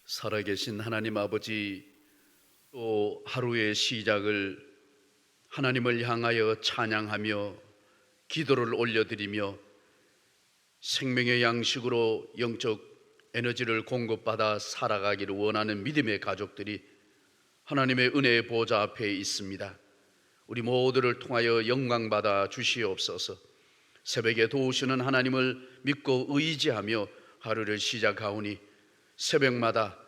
살아계신 하나님 아버지, 또 하루의 시작을 하나님을 향하여 찬양하며 기도를 올려드리며 생명의 양식으로 영적 에너지를 공급받아 살아가기를 원하는 믿음의 가족들이 하나님의 은혜의 보좌 앞에 있습니다. 우리 모두를 통하여 영광받아 주시옵소서. 새벽에 도우시는 하나님을 믿고 의지하며 하루를 시작하오니 새벽마다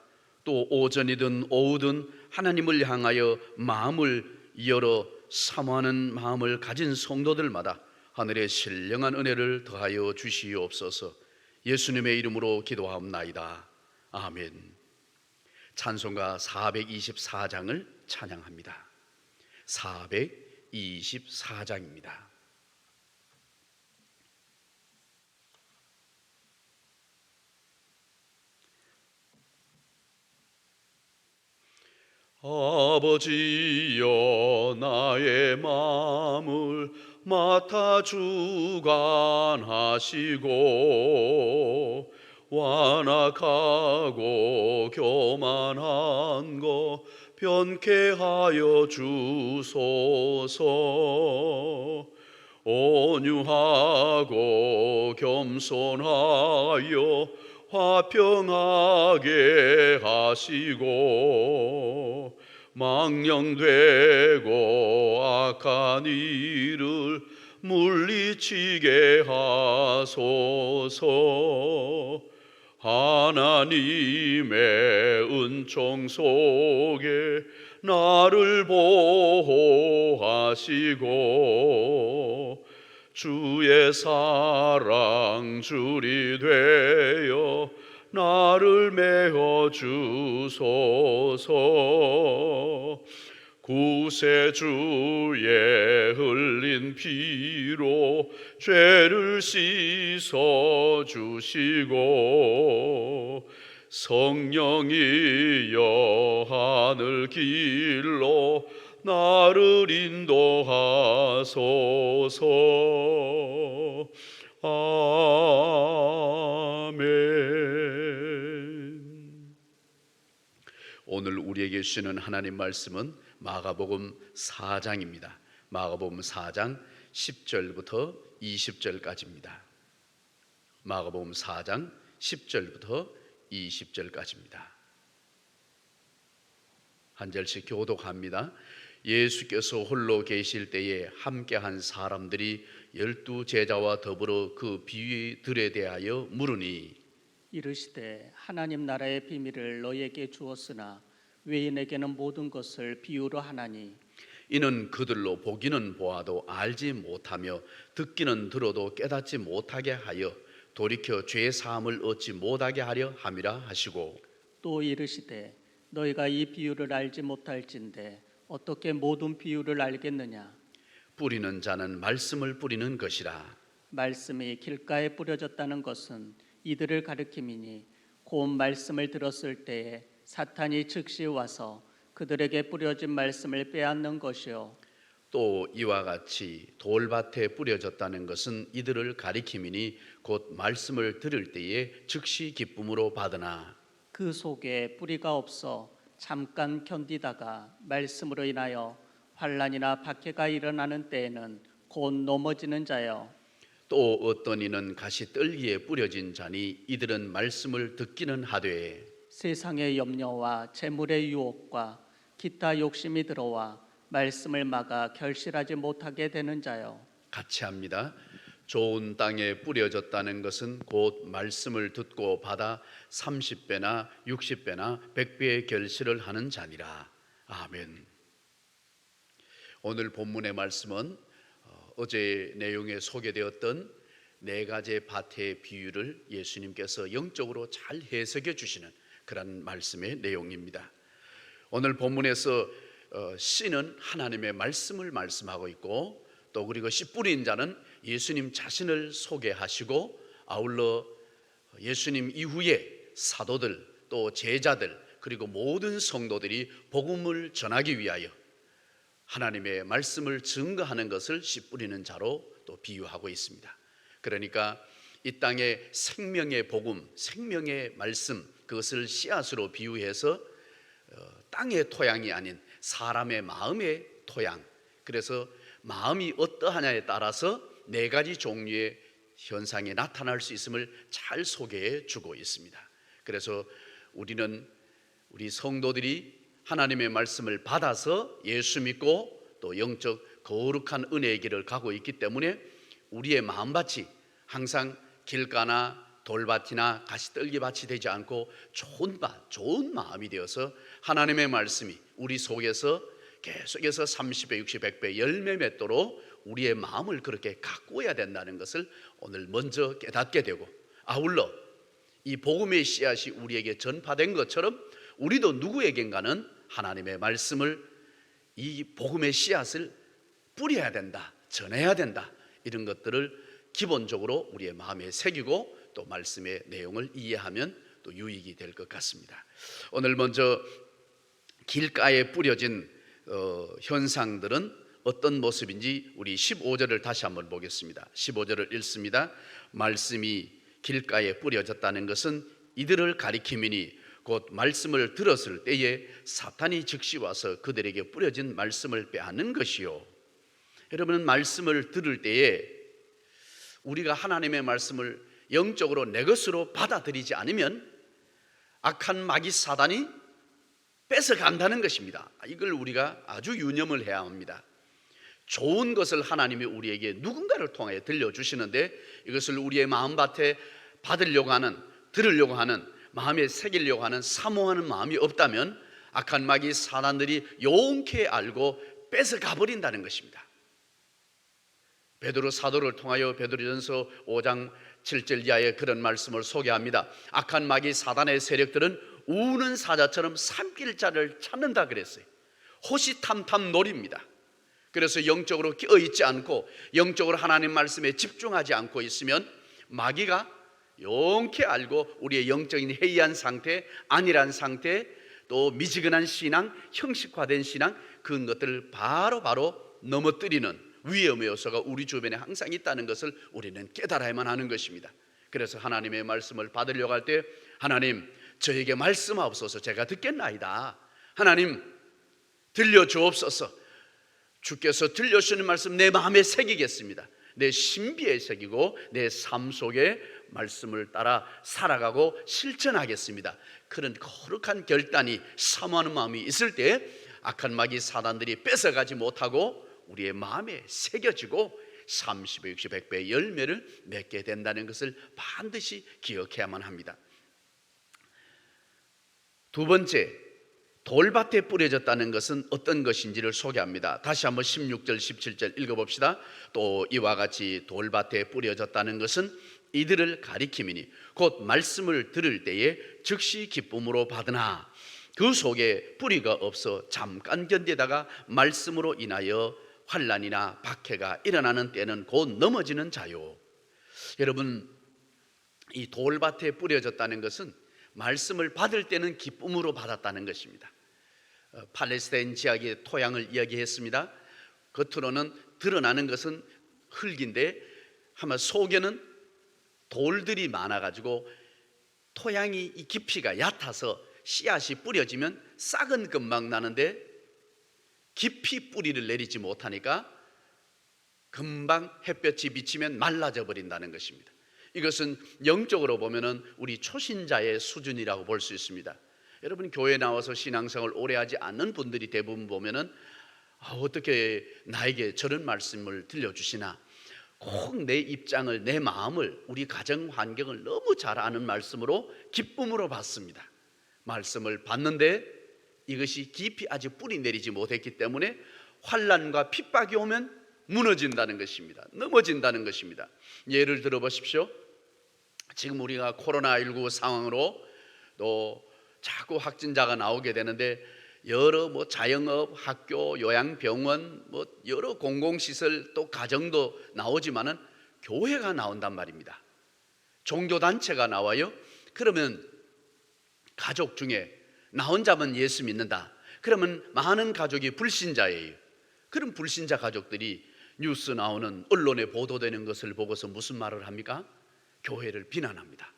또 오전이든 오후든 하나님을 향하여 마음을 열어 사모하는 마음을 가진 성도들마다 하늘의 신령한 은혜를 더하여 주시옵소서. 예수님의 이름으로 기도하옵나이다. 아멘. 찬송가 424장을 찬양합니다. 424장입니다. 아버지여, 나의 마음을 맡아 주관하시고 완악하고 교만한 것 변케 하여 주소서. 온유하고 겸손하여 화평하게 하시고 망령되고 악한 일을 물리치게 하소서. 하나님의 은총 속에 나를 보호하시고 주의 사랑 줄이 되어 나를 메어 주소서. 구세주의 흘린 피로 죄를 씻어 주시고 성령이여 하늘 길로 나를 인도하소서. 아멘. 오늘 우리에게 주시는 하나님 말씀은 마가복음 4장입니다. 마가복음 4장 10절부터 20절까지입니다. 마가복음 4장 10절부터 20절까지입니다. 한 절씩 교독합니다. 예수께서 홀로 계실 때에 함께한 사람들이 12 제자와 더불어 그 비유들에 대하여 물으니 이르시되 하나님 나라의 비밀을 너희에게 주었으나 외인에게는 모든 것을 비유로 하나니 이는 그들로 보기는 보아도 알지 못하며 듣기는 들어도 깨닫지 못하게 하여 돌이켜 죄 사함을 얻지 못하게 하려 함이라 하시고 또 이르시되 너희가 이 비유를 알지 못할진대 어떻게 모든 비유를 알겠느냐. 뿌리는 자는 말씀을 뿌리는 것이라. 말씀이 길가에 뿌려졌다는 것은 이들을 가리킴이니 곧 말씀을 들었을 때에 사탄이 즉시 와서 그들에게 뿌려진 말씀을 빼앗는 것이요. 또 이와 같이 돌밭에 뿌려졌다는 것은 이들을 가리킴이니 곧 말씀을 들을 때에 즉시 기쁨으로 받으나 그 속에 뿌리가 없어 잠깐 견디다가 말씀으로 인하여 환난이나 박해가 일어나는 때에는 곧 넘어지는 자요. 또 어떤 이는 가시 뜰기에 뿌려진 자니 이들은 말씀을 듣기는 하되 세상의 염려와 재물의 유혹과 기타 욕심이 들어와 말씀을 막아 결실하지 못하게 되는 자요. 같이 합니다. 좋은 땅에 뿌려졌다는 것은 곧 말씀을 듣고 받아 30배나 60배나 100배의 결실을 하는 자니라. 아멘. 오늘 본문의 말씀은 어제 내용에 소개되었던 네 가지의 밭의 비유를 예수님께서 영적으로 잘 해석해 주시는 그런 말씀의 내용입니다. 오늘 본문에서 씨는 하나님의 말씀을 말씀하고 있고 또 그리고 씨 뿌린 자는 예수님 자신을 소개하시고 아울러 예수님 이후에 사도들 또 제자들 그리고 모든 성도들이 복음을 전하기 위하여 하나님의 말씀을 증거하는 것을 씨 뿌리는 자로 또 비유하고 있습니다. 그러니까 이 땅에 생명의 복음, 생명의 말씀, 그것을 씨앗으로 비유해서 땅의 토양이 아닌 사람의 마음의 토양, 그래서 마음이 어떠하냐에 따라서 네 가지 종류의 현상이 나타날 수 있음을 잘 소개해 주고 있습니다. 그래서 우리 성도들이 하나님의 말씀을 받아서 예수 믿고 또 영적 거룩한 은혜의 길을 가고 있기 때문에 우리의 마음밭이 항상 길가나 돌밭이나 가시떨기밭이 되지 않고 좋은 마음이 되어서 하나님의 말씀이 우리 속에서 계속해서 30배, 60배, 100배 열매 맺도록 우리의 마음을 그렇게 가꾸어야 된다는 것을 오늘 먼저 깨닫게 되고, 아울러 이 복음의 씨앗이 우리에게 전파된 것처럼 우리도 누구에겐가는 하나님의 말씀을, 이 복음의 씨앗을 뿌려야 된다, 전해야 된다, 이런 것들을 기본적으로 우리의 마음에 새기고 또 말씀의 내용을 이해하면 또 유익이 될 것 같습니다. 오늘 먼저 길가에 뿌려진 현상들은 어떤 모습인지 우리 15절을 다시 한번 보겠습니다. 15절을 읽습니다. 말씀이 길가에 뿌려졌다는 것은 이들을 가리킴이니 곧 말씀을 들었을 때에 사탄이 즉시 와서 그들에게 뿌려진 말씀을 빼앗는 것이요. 여러분, 말씀을 들을 때에 우리가 하나님의 말씀을 영적으로 내 것으로 받아들이지 않으면 악한 마귀 사단이 뺏어간다는 것입니다. 이걸 우리가 아주 유념을 해야 합니다. 좋은 것을 하나님이 우리에게 누군가를 통해 들려주시는데 이것을 우리의 마음밭에 받으려고 하는, 들으려고 하는, 마음에 새기려고 하는, 사모하는 마음이 없다면 악한 마귀 사단들이 용케 알고 뺏어가 버린다는 것입니다. 베드로 사도를 통하여 베드로전서 5장 7절 이하에 그런 말씀을 소개합니다. 악한 마귀 사단의 세력들은 우는 사자처럼 삼킬 자를 찾는다 그랬어요. 호시탐탐 노립니다. 그래서 영적으로 깨어있지 않고 영적으로 하나님 말씀에 집중하지 않고 있으면 마귀가 용케 알고 우리의 영적인 해이한 상태, 안일한 상태, 또 미지근한 신앙, 형식화된 신앙, 그런 것들을 바로 넘어뜨리는 위험의 요소가 우리 주변에 항상 있다는 것을 우리는 깨달아야만 하는 것입니다. 그래서 하나님의 말씀을 받으려고 할 때 하나님, 저에게 말씀하옵소서. 제가 듣겠나이다. 하나님, 들려주옵소서. 주께서 들려주시는 말씀 내 마음에 새기겠습니다. 내 신비에 새기고 내 삶 속에 말씀을 따라 살아가고 실천하겠습니다. 그런 거룩한 결단이, 사모하는 마음이 있을 때 악한 마귀 사단들이 뺏어가지 못하고 우리의 마음에 새겨지고 30배, 60배, 100배 열매를 맺게 된다는 것을 반드시 기억해야만 합니다. 두 번째, 돌밭에 뿌려졌다는 것은 어떤 것인지를 소개합니다. 다시 한번 16절, 17절 읽어봅시다. 또 이와 같이 돌밭에 뿌려졌다는 것은 이들을 가리킴이니 곧 말씀을 들을 때에 즉시 기쁨으로 받으나 그 속에 뿌리가 없어 잠깐 견디다가 말씀으로 인하여 환난이나 박해가 일어나는 때는 곧 넘어지는 자요. 여러분, 이 돌밭에 뿌려졌다는 것은 말씀을 받을 때는 기쁨으로 받았다는 것입니다. 팔레스타인 지역의 토양을 이야기했습니다. 겉으로는 드러나는 것은 흙인데 아마 속에는 돌들이 많아가지고 토양이 이 깊이가 얕아서 씨앗이 뿌려지면 싹은 금방 나는데 깊이 뿌리를 내리지 못하니까 금방 햇볕이 비치면 말라져 버린다는 것입니다. 이것은 영적으로 보면은 우리 초신자의 수준이라고 볼 수 있습니다. 여러분, 교회 나와서 신앙생활을 오래 하지 않는 분들이 대부분 보면은 어떻게 나에게 저런 말씀을 들려주시나, 꼭 내 입장을, 내 마음을, 우리 가정 환경을 너무 잘 아는 말씀으로 기쁨으로 받습니다. 말씀을 받는데 이것이 깊이 아직 뿌리 내리지 못했기 때문에 환난과 핍박이 오면 무너진다는 것입니다. 넘어진다는 것입니다. 예를 들어 보십시오. 지금 우리가 코로나19 상황으로 또 자꾸 확진자가 나오게 되는데 여러 자영업, 학교, 요양병원, 여러 공공시설 또 가정도 나오지만은 교회가 나온단 말입니다. 종교단체가 나와요. 그러면 가족 중에 나 혼자만 예수 믿는다. 그러면 많은 가족이 불신자예요. 그럼 불신자 가족들이 뉴스 나오는 언론에 보도되는 것을 보고서 무슨 말을 합니까? 교회를 비난합니다.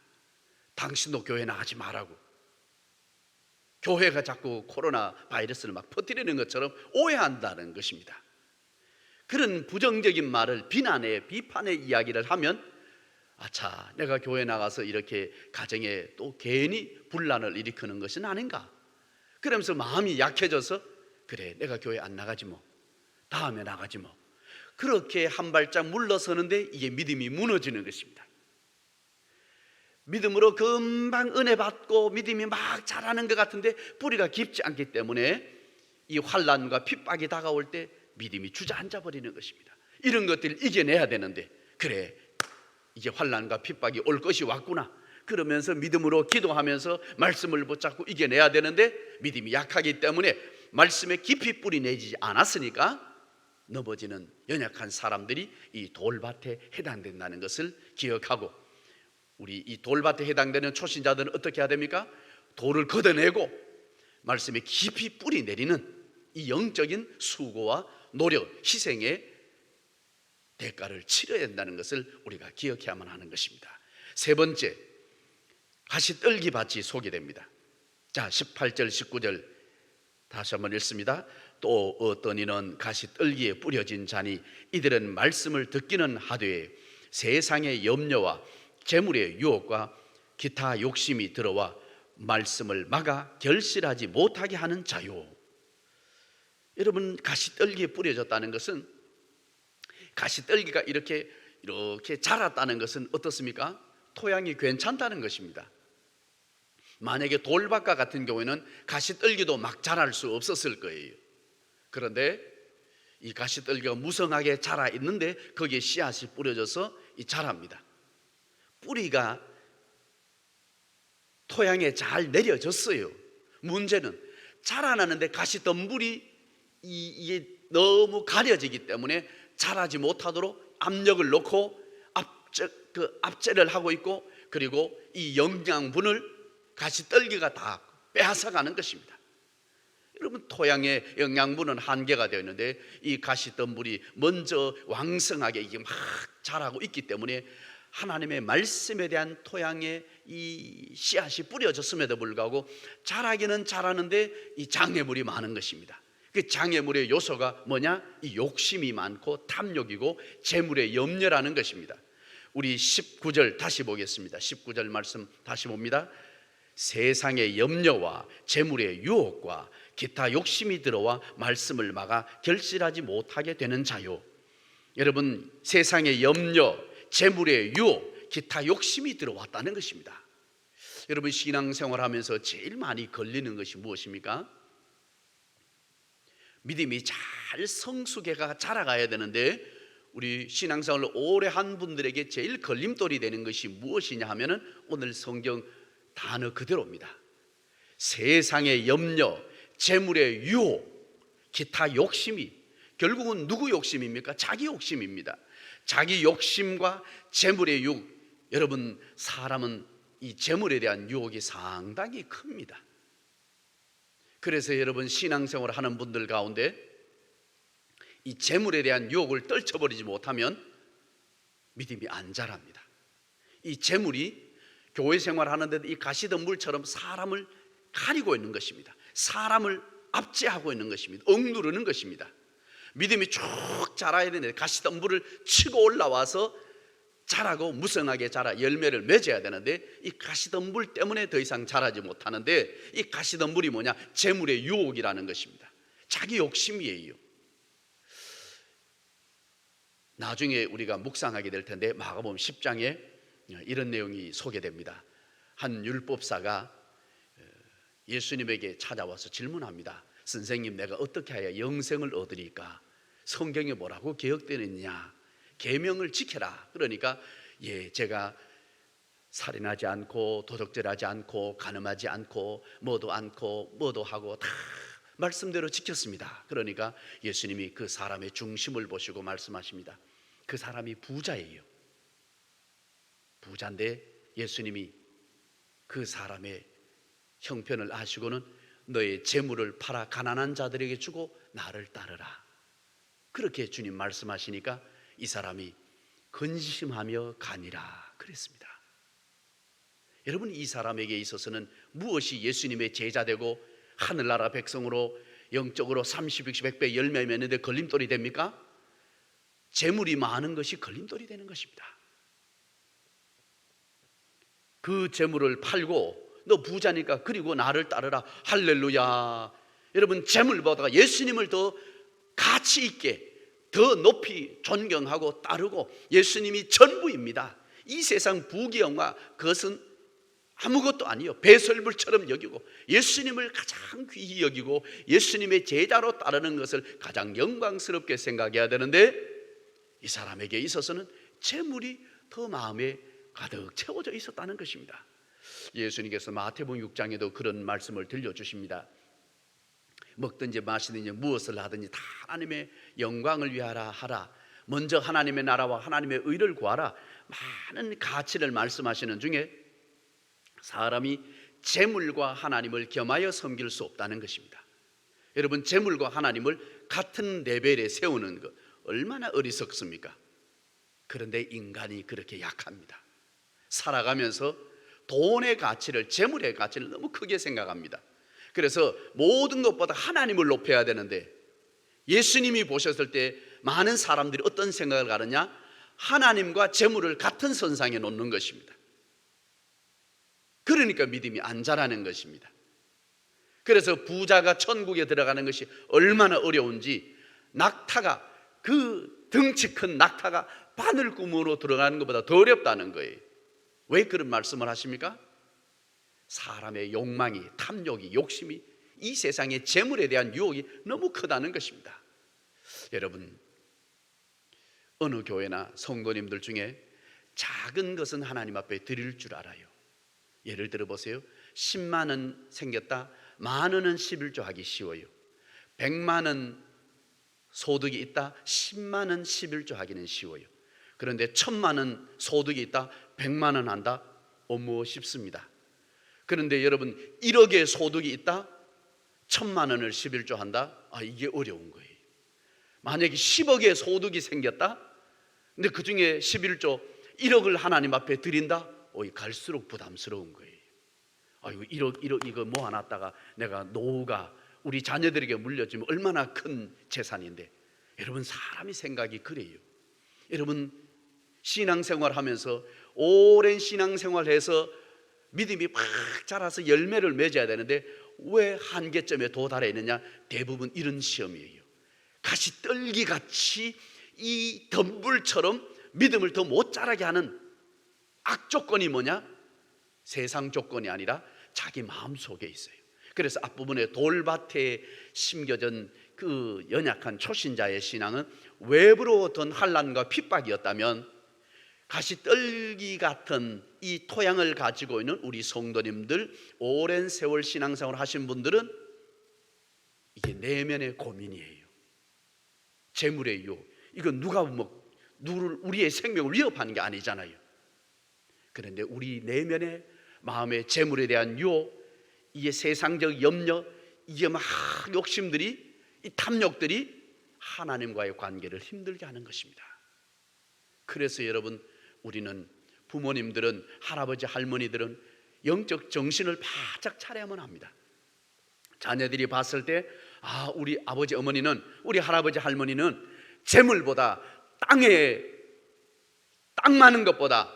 당신도 교회 나가지 말라고. 교회가 자꾸 코로나 바이러스를 막 퍼뜨리는 것처럼 오해한다는 것입니다. 그런 부정적인 말을 비난의 비판의 이야기를 하면 아차, 내가 교회 나가서 이렇게 가정에 또 괜히 분란을 일으키는 것은 아닌가, 그러면서 마음이 약해져서 그래, 내가 교회 안 나가지 뭐, 다음에 나가지 뭐, 그렇게 한 발짝 물러서는데 이게 믿음이 무너지는 것입니다. 믿음으로 금방 은혜 받고 믿음이 막 자라는 것 같은데 뿌리가 깊지 않기 때문에 이 환난과 핍박이 다가올 때 믿음이 주저앉아 버리는 것입니다. 이런 것들을 이겨내야 되는데, 그래, 이제 환난과 핍박이 올 것이 왔구나 그러면서 믿음으로 기도하면서 말씀을 붙잡고 이겨내야 되는데 믿음이 약하기 때문에 말씀에 깊이 뿌리 내지 않았으니까 넘어지는 연약한 사람들이 이 돌밭에 해당된다는 것을 기억하고, 우리 이 돌밭에 해당되는 초신자들은 어떻게 해야 됩니까? 돌을 걷어내고 말씀에 깊이 뿌리 내리는 이 영적인 수고와 노력, 희생의 대가를 치러야 된다는 것을 우리가 기억해야만 하는 것입니다. 세 번째, 가시떨기 밭이 소개됩니다. 자, 18절 19절 다시 한번 읽습니다. 또 어떤 이는 가시떨기에 뿌려진 자니 이들은 말씀을 듣기는 하되 세상의 염려와 재물의 유혹과 기타 욕심이 들어와 말씀을 막아 결실하지 못하게 하는 자요. 여러분, 가시떨기에 뿌려졌다는 것은, 가시떨기가 이렇게 자랐다는 것은 어떻습니까? 토양이 괜찮다는 것입니다. 만약에 돌밭과 같은 경우에는 가시떨기도 막 자랄 수 없었을 거예요. 그런데 이 가시떨기가 무성하게 자라 있는데 거기에 씨앗이 뿌려져서 자랍니다. 뿌리가 토양에 잘 내려졌어요. 문제는 자라나는데 가시덤불이 이게 너무 가려지기 때문에 자라지 못하도록 압력을 놓고 압제를 하고 있고, 그리고 이 영양분을 가시떨기가 다 빼앗아가는 것입니다. 여러분, 토양의 영양분은 한계가 되어 있는데 이 가시덤불이 먼저 왕성하게 이게 막 자라고 있기 때문에 하나님의 말씀에 대한 토양에 이 씨앗이 뿌려졌음에도 불구하고 자라기는 자라는데 이 장애물이 많은 것입니다. 그 장애물의 요소가 뭐냐? 이 욕심이 많고 탐욕이고 재물의 염려라는 것입니다. 우리 19절 다시 보겠습니다. 19절 말씀 다시 봅니다. 세상의 염려와 재물의 유혹과 기타 욕심이 들어와 말씀을 막아 결실하지 못하게 되는 자요. 여러분, 세상의 염려, 재물의 유혹, 기타 욕심이 들어왔다는 것입니다. 여러분, 신앙생활하면서 제일 많이 걸리는 것이 무엇입니까? 믿음이 잘 성숙해가 자라가야 되는데 우리 신앙생활을 오래 한 분들에게 제일 걸림돌이 되는 것이 무엇이냐 하면은 오늘 성경 단어 그대로입니다. 세상의 염려, 재물의 유혹, 기타 욕심이 결국은 누구 욕심입니까? 자기 욕심입니다. 자기 욕심과 재물의 유혹. 여러분, 사람은 이 재물에 대한 유혹이 상당히 큽니다. 그래서 여러분, 신앙생활을 하는 분들 가운데 이 재물에 대한 유혹을 떨쳐버리지 못하면 믿음이 안 자랍니다. 이 재물이 교회 생활하는데도 이 가시덤불처럼 사람을 가리고 있는 것입니다. 사람을 압제하고 있는 것입니다. 억누르는 것입니다. 믿음이 쭉 자라야 되는데 가시덤불을 치고 올라와서 자라고 무성하게 자라 열매를 맺어야 되는데 이 가시덤불 때문에 더 이상 자라지 못하는데, 이 가시덤불이 뭐냐? 재물의 유혹이라는 것입니다. 자기 욕심이에요. 나중에 우리가 묵상하게 될 텐데 마가복음 10장에 이런 내용이 소개됩니다. 한 율법사가 예수님에게 찾아와서 질문합니다. 선생님, 내가 어떻게 해야 영생을 얻으리까? 성경에 뭐라고 기록되어 있느냐? 계명을 지켜라. 그러니까 제가 살인하지 않고 도적질하지 않고 간음하지 않고 뭐도 않고 뭐도 하고 다 말씀대로 지켰습니다. 그러니까 예수님이 그 사람의 중심을 보시고 말씀하십니다. 그 사람이 부자예요. 부자인데 예수님이 그 사람의 형편을 아시고는 너의 재물을 팔아 가난한 자들에게 주고 나를 따르라. 그렇게 주님 말씀하시니까 이 사람이 근심하며 가니라 그랬습니다. 여러분, 이 사람에게 있어서는 무엇이 예수님의 제자되고 하늘나라 백성으로 영적으로 30, 60, 100배 열매 맺는데 걸림돌이 됩니까? 재물이 많은 것이 걸림돌이 되는 것입니다. 그 재물을 팔고 너 부자니까 그리고 나를 따르라. 할렐루야. 여러분, 재물보다 예수님을 더 가치 있게 더 높이 존경하고 따르고 예수님이 전부입니다. 이 세상 부귀영화 그것은 아무것도 아니요, 배설물처럼 여기고 예수님을 가장 귀히 여기고 예수님의 제자로 따르는 것을 가장 영광스럽게 생각해야 되는데, 이 사람에게 있어서는 재물이 더 마음에 가득 채워져 있었다는 것입니다. 예수님께서 마태복음 6장에도 그런 말씀을 들려주십니다. 먹든지 마시든지 무엇을 하든지 다 하나님의 영광을 위하라 하라. 먼저 하나님의 나라와 하나님의 의를 구하라. 많은 가치를 말씀하시는 중에 사람이 재물과 하나님을 겸하여 섬길 수 없다는 것입니다. 여러분, 재물과 하나님을 같은 레벨에 세우는 것 얼마나 어리석습니까? 그런데 인간이 그렇게 약합니다. 살아가면서 돈의 가치를, 재물의 가치를 너무 크게 생각합니다. 그래서 모든 것보다 하나님을 높여야 되는데, 예수님이 보셨을 때 많은 사람들이 어떤 생각을 하느냐? 하나님과 재물을 같은 선상에 놓는 것입니다. 그러니까 믿음이 안 자라는 것입니다. 그래서 부자가 천국에 들어가는 것이 얼마나 어려운지, 낙타가, 그 덩치 큰 낙타가 바늘구멍으로 들어가는 것보다 더 어렵다는 거예요. 왜 그런 말씀을 하십니까? 사람의 욕망이, 탐욕이, 욕심이, 이 세상의 재물에 대한 유혹이 너무 크다는 것입니다. 여러분, 어느 교회나 성도님들 중에 작은 것은 하나님 앞에 드릴 줄 알아요. 예를 들어 보세요. 10만 원 생겼다, 만 원은 11조 하기 쉬워요. 100만 원 소득이 있다, 10만 원 11조 하기는 쉬워요. 그런데 1000만 원 소득이 있다, 100만 원 한다, 너무 쉽습니다. 그런데 여러분, 1억의 소득이 있다, 1000만 원을 11조 한다, 이게 어려운 거예요. 만약에 10억의 소득이 생겼다, 근데 그 중에 11조 1억을 하나님 앞에 드린다, 갈수록 부담스러운 거예요. 아이고, 1억 이거 모아놨다가 내가 노후가 우리 자녀들에게 물려주면 얼마나 큰 재산인데. 여러분, 사람이 생각이 그래요. 여러분, 신앙생활 하면서 오랜 신앙생활해서 믿음이 막 자라서 열매를 맺어야 되는데 왜 한계점에 도달해 있느냐? 대부분 이런 시험이에요. 가시떨기같이 이 덤불처럼 믿음을 더 못 자라게 하는 악조건이 뭐냐? 세상 조건이 아니라 자기 마음속에 있어요. 그래서 앞부분에 돌밭에 심겨진 그 연약한 초신자의 신앙은 외부로부터 환난과 핍박이었다면, 가시떨기 같은 이 토양을 가지고 있는 우리 성도님들, 오랜 세월 신앙생활 하신 분들은 이게 내면의 고민이에요. 재물의 유혹. 이건 누가 우리의 생명을 위협하는 게 아니잖아요. 그런데 우리 내면의 마음의 재물에 대한 유혹, 이게 세상적 염려, 이게 막 욕심들이, 이 탐욕들이 하나님과의 관계를 힘들게 하는 것입니다. 그래서 여러분, 우리는, 부모님들은, 할아버지 할머니들은 영적 정신을 바짝 차려야만 합니다. 자녀들이 봤을 때 우리 아버지 어머니는, 우리 할아버지 할머니는 재물보다 땅 많은 것보다,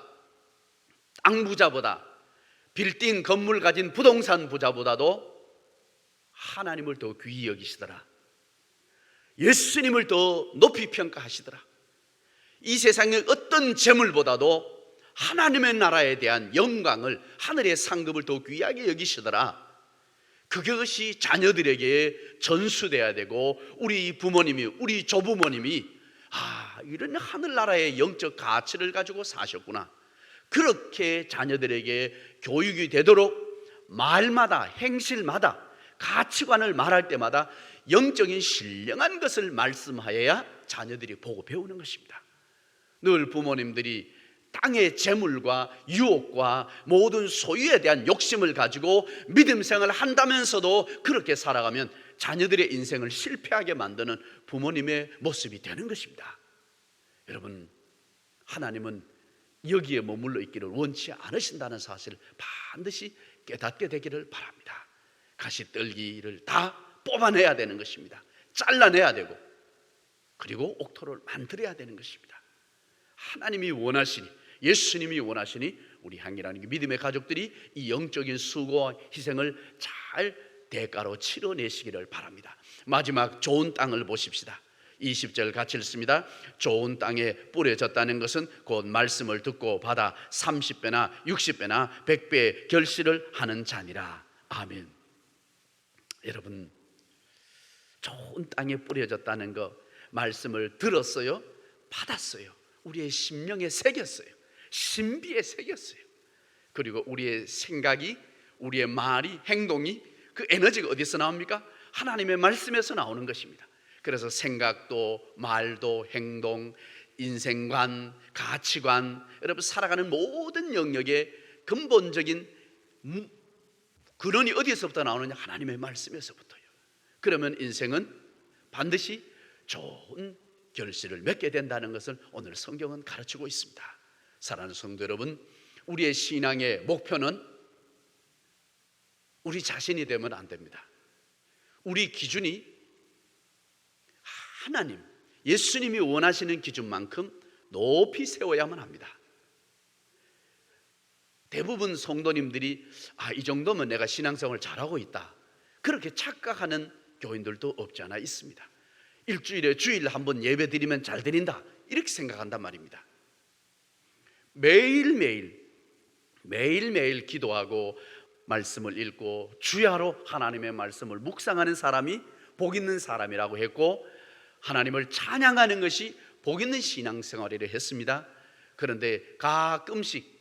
땅 부자보다, 빌딩 건물 가진 부동산 부자보다도 하나님을 더 귀히 여기시더라. 예수님을 더 높이 평가하시더라. 이 세상의 어떤 재물보다도 하나님의 나라에 대한 영광을, 하늘의 상급을 더 귀하게 여기시더라. 그것이 자녀들에게 전수돼야 되고, 우리 부모님이, 우리 조부모님이 이런 하늘나라의 영적 가치를 가지고 사셨구나, 그렇게 자녀들에게 교육이 되도록 말마다, 행실마다, 가치관을 말할 때마다 영적인 신령한 것을 말씀하여야 자녀들이 보고 배우는 것입니다. 늘 부모님들이 땅의 재물과 유혹과 모든 소유에 대한 욕심을 가지고 믿음 생활을 한다면서도 그렇게 살아가면 자녀들의 인생을 실패하게 만드는 부모님의 모습이 되는 것입니다. 여러분, 하나님은 여기에 머물러 있기를 원치 않으신다는 사실을 반드시 깨닫게 되기를 바랍니다. 가시떨기를 다 뽑아내야 되는 것입니다. 잘라내야 되고, 그리고 옥토를 만들어야 되는 것입니다. 하나님이 원하시니, 예수님이 원하시니 우리 향기라는 믿음의 가족들이 이 영적인 수고와 희생을 잘 대가로 치러내시기를 바랍니다. 마지막 좋은 땅을 보십시다. 20절 같이 읽습니다. 좋은 땅에 뿌려졌다는 것은 곧 말씀을 듣고 받아 30배나 60배나 100배의 결실을 하는 자니라. 아멘. 여러분, 좋은 땅에 뿌려졌다는 거, 말씀을 들었어요, 받았어요, 우리의 심령에 새겼어요, 신비에 새겼어요. 그리고 우리의 생각이, 우리의 말이, 행동이, 그 에너지가 어디서 나옵니까? 하나님의 말씀에서 나오는 것입니다. 그래서 생각도, 말도, 행동, 인생관, 가치관, 여러분 살아가는 모든 영역의 근본적인 근원이 어디에서부터 나오느냐? 하나님의 말씀에서부터요. 그러면 인생은 반드시 좋은 결실을 맺게 된다는 것을 오늘 성경은 가르치고 있습니다. 사랑하는 성도 여러분, 우리의 신앙의 목표는 우리 자신이 되면 안 됩니다. 우리 기준이 하나님, 예수님이 원하시는 기준만큼 높이 세워야만 합니다. 대부분 성도님들이 이 정도면 내가 신앙생활을 잘하고 있다, 그렇게 착각하는 교인들도 없지 않아 있습니다. 일주일에 주일 한번 예배 드리면 잘 드린다, 이렇게 생각한단 말입니다. 매일매일 기도하고 말씀을 읽고 주야로 하나님의 말씀을 묵상하는 사람이 복 있는 사람이라고 했고, 하나님을 찬양하는 것이 복 있는 신앙생활이라 했습니다. 그런데 가끔씩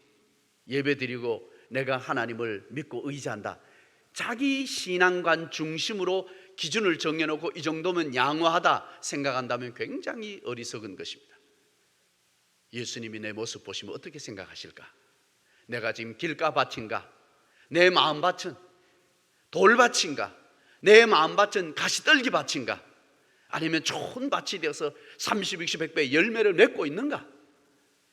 예배드리고 내가 하나님을 믿고 의지한다, 자기 신앙관 중심으로 기준을 정해놓고 이 정도면 양호하다 생각한다면 굉장히 어리석은 것입니다. 예수님이 내 모습 보시면 어떻게 생각하실까? 내가 지금 길가밭인가? 내 마음밭은 돌밭인가? 내 마음밭은 가시떨기밭인가? 아니면 좋은 밭이 되어서 30, 60, 100배의 열매를 맺고 있는가?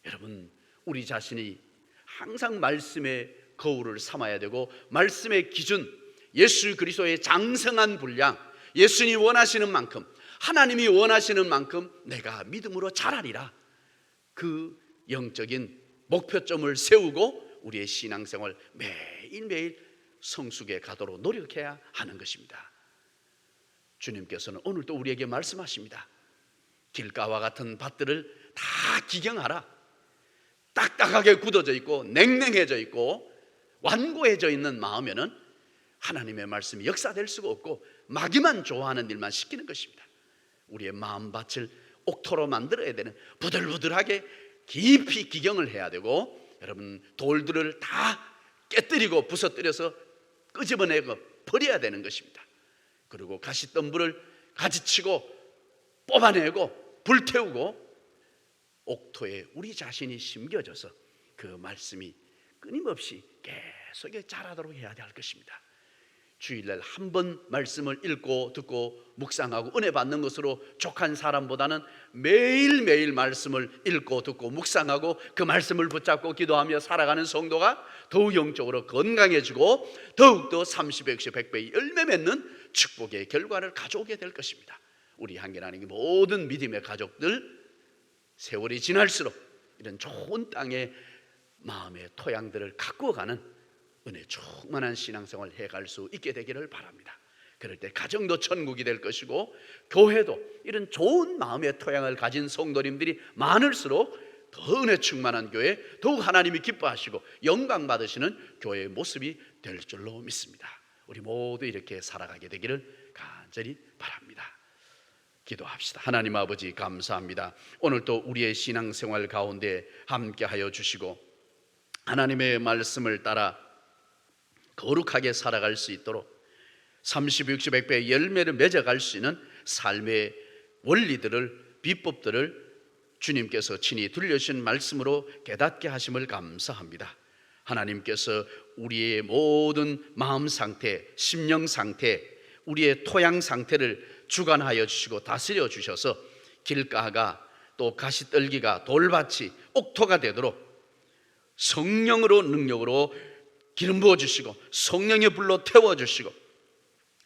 여러분, 우리 자신이 항상 말씀의 거울을 삼아야 되고, 말씀의 기준, 예수 그리스도의 장성한 분량, 예수님이 원하시는 만큼, 하나님이 원하시는 만큼 내가 믿음으로 자라리라, 그 영적인 목표점을 세우고 우리의 신앙생활 매일매일 성숙해 가도록 노력해야 하는 것입니다. 주님께서는 오늘도 우리에게 말씀하십니다. 길가와 같은 밭들을 다 기경하라. 딱딱하게 굳어져 있고 냉랭해져 있고 완고해져 있는 마음에는 하나님의 말씀이 역사될 수가 없고 마귀만 좋아하는 일만 시키는 것입니다. 우리의 마음밭을 옥토로 만들어야 되는, 부들부들하게 깊이 기경을 해야 되고, 여러분 돌들을 다 깨뜨리고 부서뜨려서 끄집어내고 버려야 되는 것입니다. 그리고 가시덤불을 가지치고 뽑아내고 불태우고 옥토에 우리 자신이 심겨져서 그 말씀이 끊임없이 계속 자라도록 해야 할 것입니다. 주일날 한 번 말씀을 읽고 듣고 묵상하고 은혜 받는 것으로 족한 사람보다는 매일매일 말씀을 읽고 듣고 묵상하고 그 말씀을 붙잡고 기도하며 살아가는 성도가 더욱 영적으로 건강해지고 더욱더 30, 60, 100배의 열매 맺는 축복의 결과를 가져오게 될 것입니다. 우리 향기라는 모든 믿음의 가족들, 세월이 지날수록 이런 좋은 땅의 마음의 토양들을 가꾸어가는 은혜 충만한 신앙생활을 해갈 수 있게 되기를 바랍니다. 그럴 때 가정도 천국이 될 것이고 교회도 이런 좋은 마음의 토양을 가진 성도님들이 많을수록 더 은혜 충만한 교회, 더욱 하나님이 기뻐하시고 영광 받으시는 교회의 모습이 될 줄로 믿습니다. 우리 모두 이렇게 살아가게 되기를 간절히 바랍니다. 기도합시다. 하나님 아버지 감사합니다. 오늘 또 우리의 신앙생활 가운데 함께하여 주시고 하나님의 말씀을 따라 거룩하게 살아갈 수 있도록 30, 60, 100배의 열매를 맺어갈 수 있는 삶의 원리들을, 비법들을 주님께서 친히 들려주신 말씀으로 깨닫게 하심을 감사합니다. 하나님께서 우리의 모든 마음 상태, 심령 상태, 우리의 토양 상태를 주관하여 주시고 다스려 주셔서 길가가 또 가시떨기가 돌밭이 옥토가 되도록 성령으로 능력으로 기름 부어 주시고 성령의 불로 태워 주시고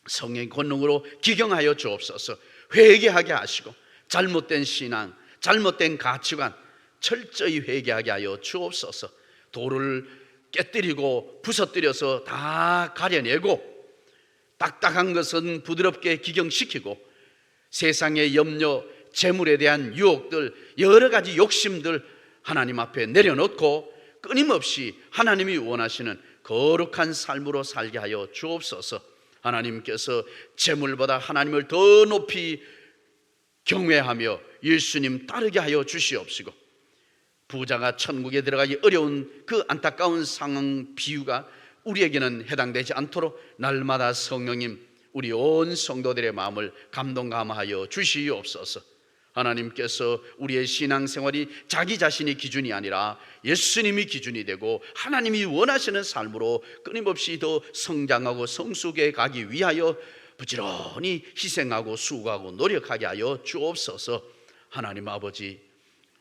성령의 권능으로 기경하여 주옵소서. 회개하게 하시고 잘못된 신앙, 잘못된 가치관 철저히 회개하게 하여 주옵소서. 돌을 깨뜨리고 부서뜨려서 다 가려내고 딱딱한 것은 부드럽게 기경시키고 세상의 염려, 재물에 대한 유혹들, 여러 가지 욕심들 하나님 앞에 내려놓고 끊임없이 하나님이 원하시는 거룩한 삶으로 살게 하여 주옵소서. 하나님께서 재물보다 하나님을 더 높이 경외하며 예수님 따르게 하여 주시옵시고, 부자가 천국에 들어가기 어려운 그 안타까운 상황 비유가 우리에게는 해당되지 않도록 날마다 성령님 우리 온 성도들의 마음을 감동감화하여 주시옵소서. 하나님께서 우리의 신앙생활이 자기 자신이 기준이 아니라 예수님이 기준이 되고 하나님이 원하시는 삶으로 끊임없이 더 성장하고 성숙해 가기 위하여 부지런히 희생하고 수고하고 노력하게 하여 주옵소서. 하나님 아버지,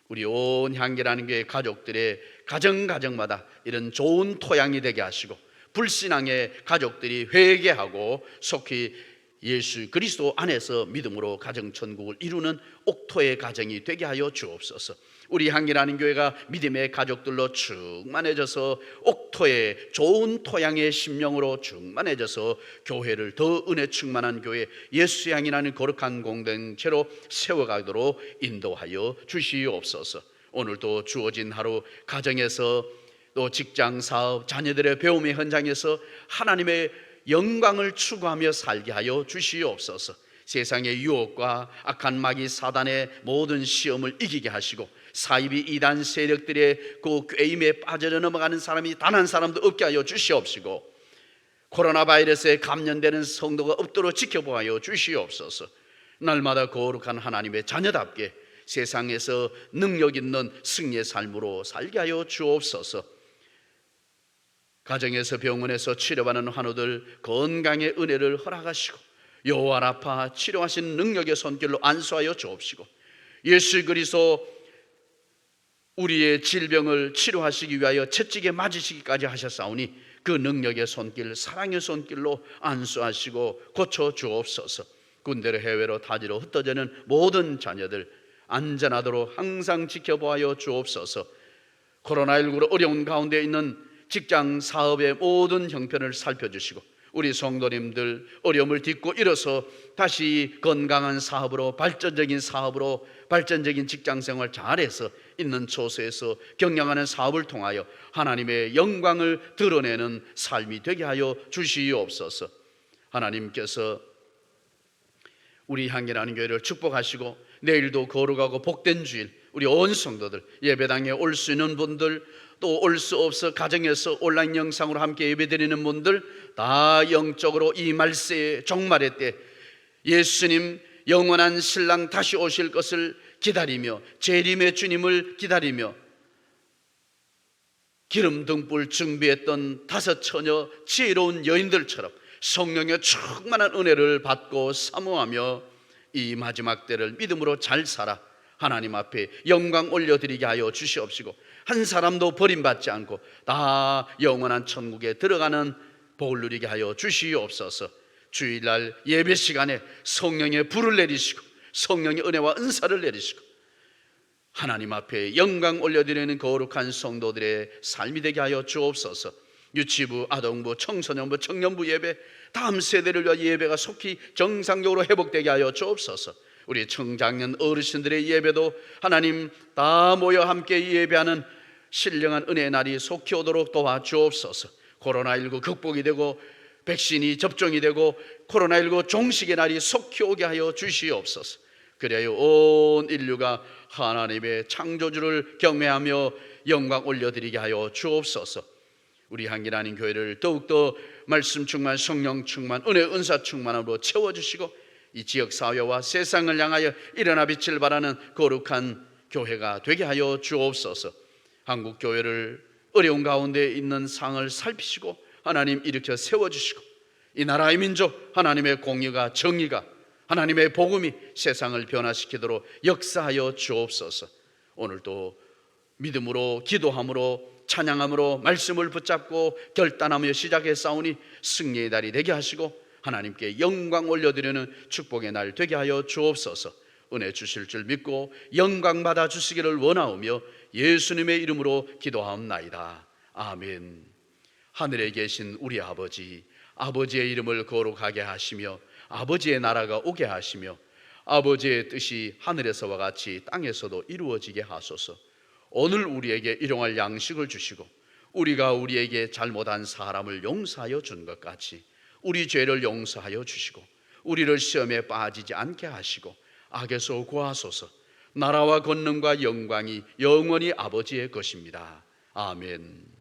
우리 온 향기라는 교회 가족들의 가정마다 이런 좋은 토양이 되게 하시고 불신앙의 가족들이 회개하고 속히 예수 그리스도 안에서 믿음으로 가정천국을 이루는 옥토의 가정이 되게 하여 주옵소서. 우리 향기라는 교회가 믿음의 가족들로 충만해져서 옥토의 좋은 토양의 심령으로 충만해져서 교회를 더 은혜 충만한 교회, 예수 향이라는 거룩한 공동체로 세워가도록 인도하여 주시옵소서. 오늘도 주어진 하루 가정에서 또 직장, 사업, 자녀들의 배움의 현장에서 하나님의 영광을 추구하며 살게 하여 주시옵소서. 세상의 유혹과 악한 마귀 사단의 모든 시험을 이기게 하시고 사이비 이단 세력들의 그 꾀임에 빠져 넘어가는 사람이 단 한 사람도 없게 하여 주시옵시고 코로나 바이러스에 감염되는 성도가 없도록 지켜보아 주시옵소서. 날마다 거룩한 하나님의 자녀답게 세상에서 능력 있는 승리의 삶으로 살게 하여 주옵소서. 가정에서 병원에서 치료받는 환우들 건강의 은혜를 허락하시고 여호와 라파 치료하신 능력의 손길로 안수하여 주옵시고 예수 그리스도 우리의 질병을 치료하시기 위하여 채찍에 맞으시기까지 하셨사오니 그 능력의 손길, 사랑의 손길로 안수하시고 고쳐 주옵소서. 군대로 해외로 타지로 흩어지는 모든 자녀들 안전하도록 항상 지켜보아 주옵소서. 코로나19로 어려운 가운데 있는 직장 사업의 모든 형편을 살펴주시고 우리 성도님들 어려움을 딛고 일어서 다시 건강한 사업으로 발전적인 사업으로 발전적인 직장생활 잘해서 있는 처소에서 경영하는 사업을 통하여 하나님의 영광을 드러내는 삶이 되게 하여 주시옵소서. 하나님께서 우리 향기라는 교회를 축복하시고 내일도 거룩하고 복된 주일 우리 온 성도들 예배당에 올 수 있는 분들 또 올 수 없어 가정에서 온라인 영상으로 함께 예배드리는 분들 다 영적으로 이 말세의 종말의 때 예수님 영원한 신랑 다시 오실 것을 기다리며 재림의 주님을 기다리며 기름 등불 준비했던 다섯 처녀 지혜로운 여인들처럼 성령의 충만한 은혜를 받고 사모하며 이 마지막 때를 믿음으로 잘 살아 하나님 앞에 영광 올려드리게 하여 주시옵시고 한 사람도 버림받지 않고 다 영원한 천국에 들어가는 복을 누리게 하여 주시옵소서. 주일날 예배 시간에 성령의 불을 내리시고 성령의 은혜와 은사를 내리시고 하나님 앞에 영광 올려드리는 거룩한 성도들의 삶이 되게 하여 주옵소서. 유치부, 아동부, 청소년부, 청년부 예배 다음 세대를 위한 예배가 속히 정상적으로 회복되게 하여 주옵소서. 우리 청장년 어르신들의 예배도 하나님 다 모여 함께 예배하는 신령한 은혜의 날이 속히 오도록 도와주옵소서. 코로나19 극복이 되고 백신이 접종이 되고 코로나19 종식의 날이 속히 오게 하여 주시옵소서. 그래야 온 인류가 하나님의 창조주를 경외하며 영광 올려드리게 하여 주옵소서. 우리 향기라는 교회를 더욱더 말씀 충만, 성령 충만, 은혜 은사 충만함으로 채워주시고 이 지역사회와 세상을 향하여 일어나 빛을 발하는 거룩한 교회가 되게 하여 주옵소서. 한국교회를 어려운 가운데 있는 상을 살피시고 하나님 일으켜 세워주시고 이 나라의 민족 하나님의 공의가 정의가 하나님의 복음이 세상을 변화시키도록 역사하여 주옵소서. 오늘도 믿음으로 기도함으로 찬양함으로 말씀을 붙잡고 결단하며 시작했사오니 승리의 날이 되게 하시고 하나님께 영광 올려드리는 축복의 날 되게 하여 주옵소서. 은혜 주실 줄 믿고 영광 받아 주시기를 원하오며 예수님의 이름으로 기도하옵나이다. 아멘. 하늘에 계신 우리 아버지, 아버지의 이름을 거룩하게 하시며 아버지의 나라가 오게 하시며 아버지의 뜻이 하늘에서와 같이 땅에서도 이루어지게 하소서. 오늘 우리에게 일용할 양식을 주시고 우리가 우리에게 잘못한 사람을 용서하여 준 것 같이 우리 죄를 용서하여 주시고 우리를 시험에 빠지지 않게 하시고 악에서 구하소서. 나라와 권능과 영광이 영원히 아버지의 것입니다. 아멘.